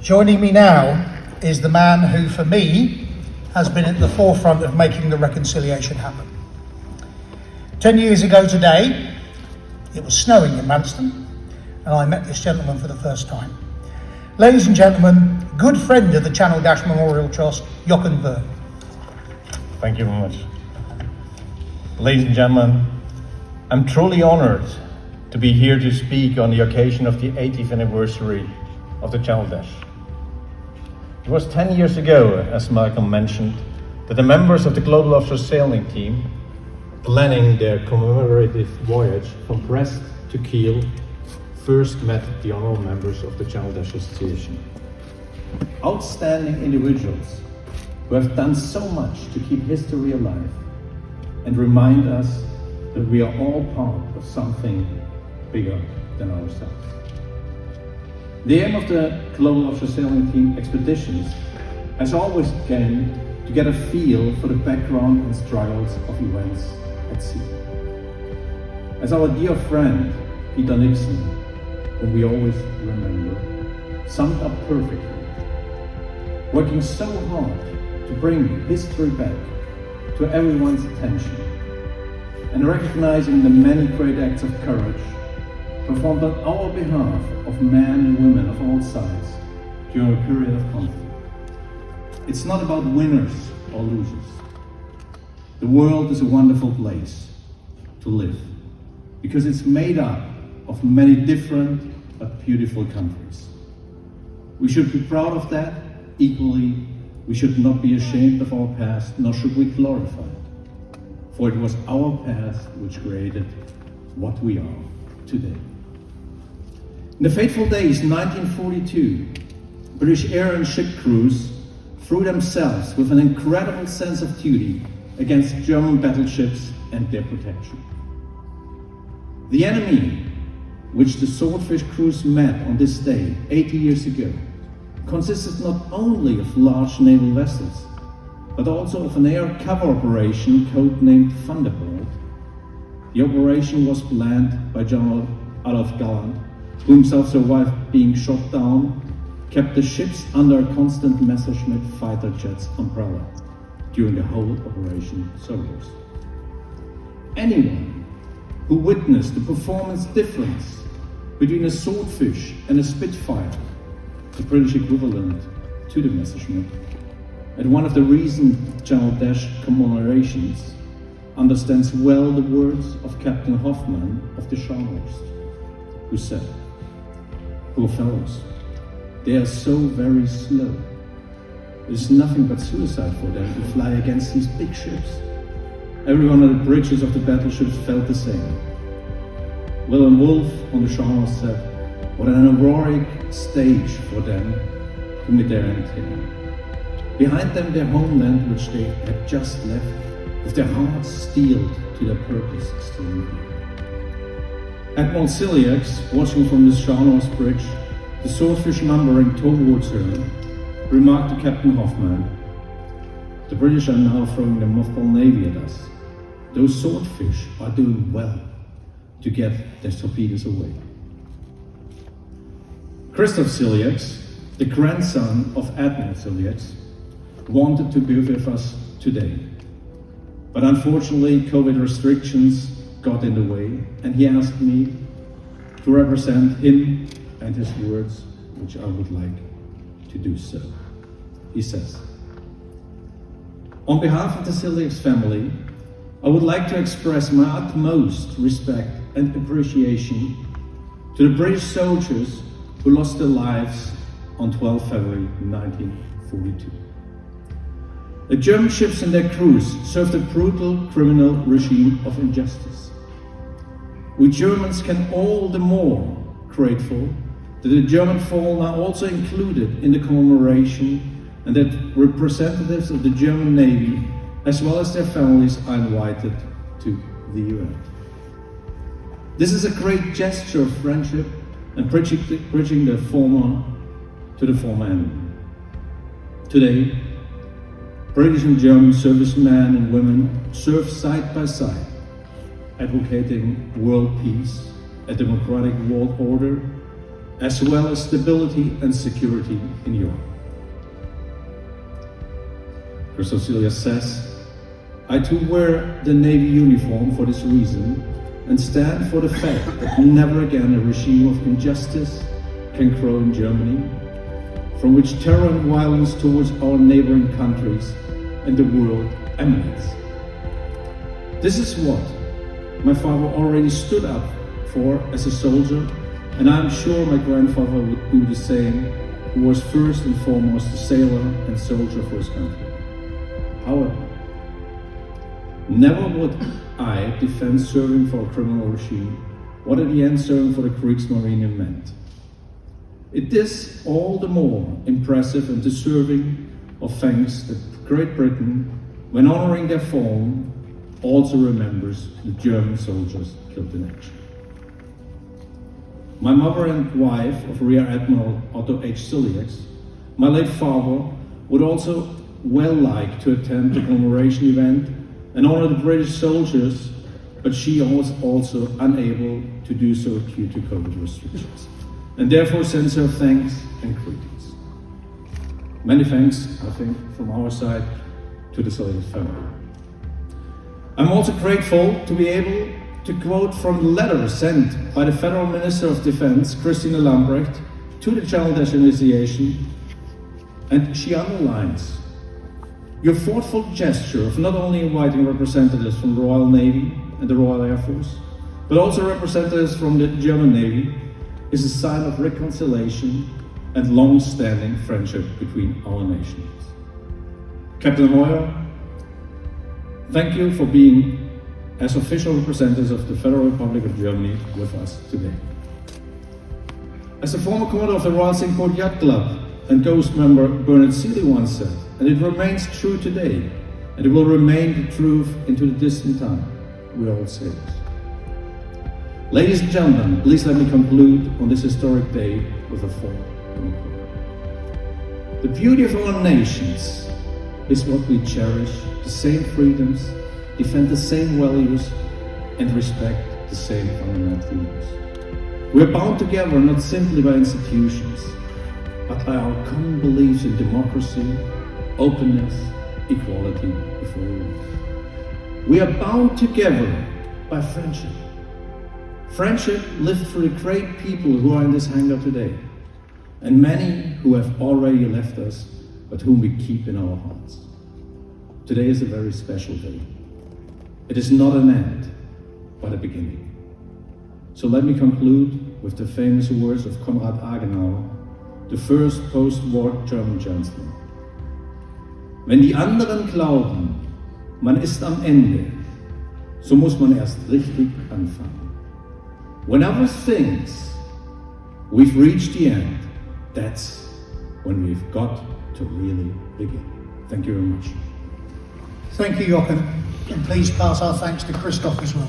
Joining me now is the man who, for me, has been at the forefront of making the reconciliation happen. 10 years ago today, it was snowing in Manston, and I met this gentleman for the first time. Ladies and gentlemen, good friend of the Channel Memorial Trust, Jochen Werne. Thank you very much. Ladies and gentlemen, I'm truly honored to be here to speak on the occasion of the 80th anniversary of the Channel Dash. It was 10 years ago, as Malcolm mentioned, that the members of the Global Offshore Sailing Team, planning their commemorative voyage from Brest to Kiel, first met the honorable members of the Channel Dash Association. Outstanding individuals who have done so much to keep history alive and remind us that we are all part of something bigger than ourselves. The aim of the Global Offshore Sailing Team expeditions has always been to get a feel for the background and struggles of events at sea. As our dear friend Peter Nixon, whom we always remember, summed up perfectly, working so hard to bring history back to everyone's attention and recognizing the many great acts of courage performed on our behalf of men and women of all sides during a period of conflict. It's not about winners or losers. The world is a wonderful place to live because it's made up of many different but beautiful countries. We should be proud of that. Equally, we should not be ashamed of our past, nor should we glorify it. For it was our past which created what we are today. In the fateful days 1942, British air and ship crews threw themselves with an incredible sense of duty against German battleships and their protection. The enemy, which the Swordfish crews met on this day 80 years ago, consisted not only of large naval vessels, but also of an air cover operation codenamed Thunderbird. The operation was planned by General Adolf Galland, who himself survived being shot down, kept the ships under a constant Messerschmitt fighter jet's umbrella during the whole Operation Cerberus. Anyone who witnessed the performance difference between a Swordfish and a Spitfire, the British equivalent to the Messerschmitt, at one of the recent Channel Dash commemorations, understands well the words of Captain Hoffman of the Scharnhorst, who said, "Poor fellows, they are so very slow. It is nothing but suicide for them to fly against these big ships." Everyone on the bridges of the battleships felt the same. Wilhelm Wolff on the Scharnhorst said, "What an heroic stage for them to meet their end here. Behind them their homeland which they had just left, with their hearts steeled to their purpose still in view." Admiral Ciliax, watching from the Scharnhorst bridge, the Swordfish numbering towards her, remarked to Captain Hoffman, "The British are now throwing the mothball navy at us. Those Swordfish are doing well to get their torpedoes away." Christoph Ciliax, the grandson of Admiral Ciliax, wanted to be with us today. But unfortunately, COVID restrictions got in the way, and he asked me to represent him and his words, which I would like to do so. He says, "On behalf of the Ciliax family, I would like to express my utmost respect and appreciation to the British soldiers who lost their lives on 12 February 1942. The German ships and their crews served a brutal criminal regime of injustice. We Germans can all the more grateful that the German fallen are also included in the commemoration and that representatives of the German Navy as well as their families are invited to the event. This is a great gesture of friendship and bridging the former to the former enemy. Today, British and German servicemen and women serve side by side, advocating world peace, a democratic world order, as well as stability and security in Europe. Christoph Silius says, I too wear the Navy uniform for this reason and stand for the fact that never again a regime of injustice can grow in Germany, from which terror and violence towards our neighboring countries and the world emanates. This is what my father already stood up for as a soldier, and I'm sure my grandfather would do the same, who was first and foremost a sailor and soldier for his country. However, never would I defend serving for a criminal regime, what at the end serving for the Kriegsmarine meant. It is all the more impressive and deserving of thanks that Great Britain, when honoring their fallen, also remembers the German soldiers killed in action. My mother and wife of Rear Admiral Otto H. Silius, my late father, would also well like to attend the commemoration event and honor the British soldiers, but she was also unable to do so due to COVID restrictions, and therefore sends her thanks and greetings. Many thanks, I think, from our side to the Silius family. I'm also grateful to be able to quote from the letter sent by the Federal Minister of Defense, Christine Lambrecht, to the Channel Dash Initiation, and she underlines your thoughtful gesture of not only inviting representatives from the Royal Navy and the Royal Air Force, but also representatives from the German Navy, is a sign of reconciliation and long-standing friendship between our nations. Captain Hoyer, thank you for being as official representatives of the Federal Republic of Germany with us today. As a former commander of the Royal Singapore Yacht Club and GOST member Bernard Seeley once said, and it remains true today, and it will remain the truth into the distant time, we are all sailors. Ladies and gentlemen, please let me conclude on this historic day with a thought. The beauty of our nations is what we cherish, the same freedoms, defend the same values, and respect the same fundamental rules. We are bound together not simply by institutions, but by our common beliefs in democracy, openness, equality before the law. We are bound together by friendship. Friendship lived through the great people who are in this hangar today, and many who have already left us, but whom we keep in our hearts. Today is a very special day. It is not an end, but a beginning. So let me conclude with the famous words of Konrad Adenauer, the first post-war German Chancellor. Wenn die anderen glauben, man ist am Ende, so muss man erst richtig anfangen. When others think we've reached the end, that's when we've got to really begin. Thank you very much. Thank you, Jochen, and please pass our thanks to Christoph as well.